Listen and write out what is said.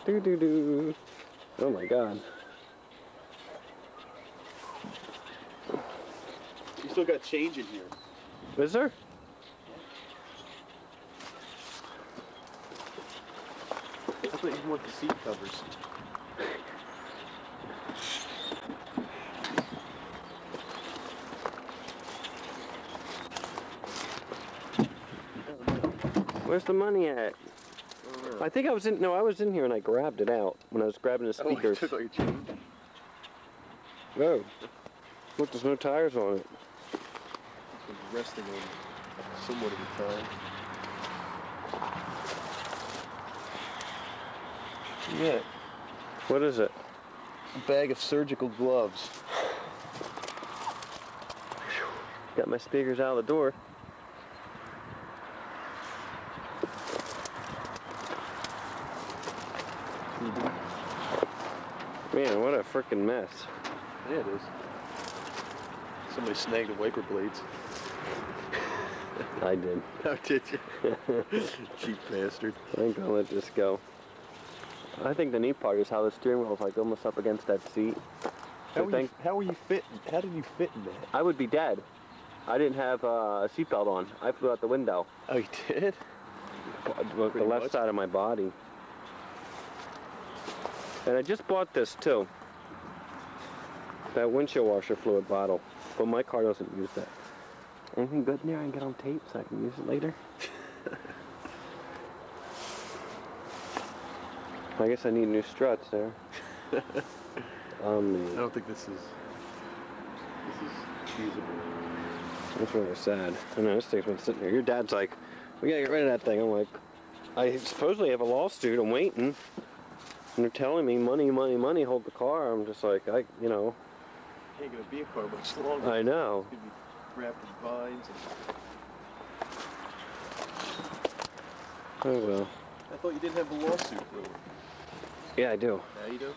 Do do do. Oh my God. You still got change in here. Is there? I thought you want the seat covers. Where's the money at? I think I was in. No, I was in here and I grabbed it out when I was grabbing the speakers. Oh, you took all your change. Oh, look, there's no tires on it. This one's resting on somewhat of a time. Yeah. What is it? A bag of surgical gloves. Got my speakers out of the door. Man, what a freaking mess. Yeah, it is. Somebody snagged the wiper blades. I did. How did you? Cheap bastard. I'm gonna let this go. I think the neat part is how the steering wheel is like almost up against that seat. How were you fit? How did you fit in that? I would be dead. I didn't have a seatbelt on. I flew out the window. Oh, you did? The left side of my body. And I just bought this too. That windshield washer fluid bottle. But my car doesn't use that. Anything good in there I can get on tape so I can use it later? I guess I need new struts there. Oh man. I don't think this is feasible. That's really sad. I know, this thing's been sitting here. Your dad's like, we gotta get rid of that thing. I'm like, I supposedly have a lawsuit. I'm waiting. And they're telling me money, money, money, hold the car. I'm just like, you know. Ain't gonna be a car much longer. I know. It's gonna be wrapped in vines. Oh well. I thought you didn't have a lawsuit, Brewer. Yeah, I do. Now you do?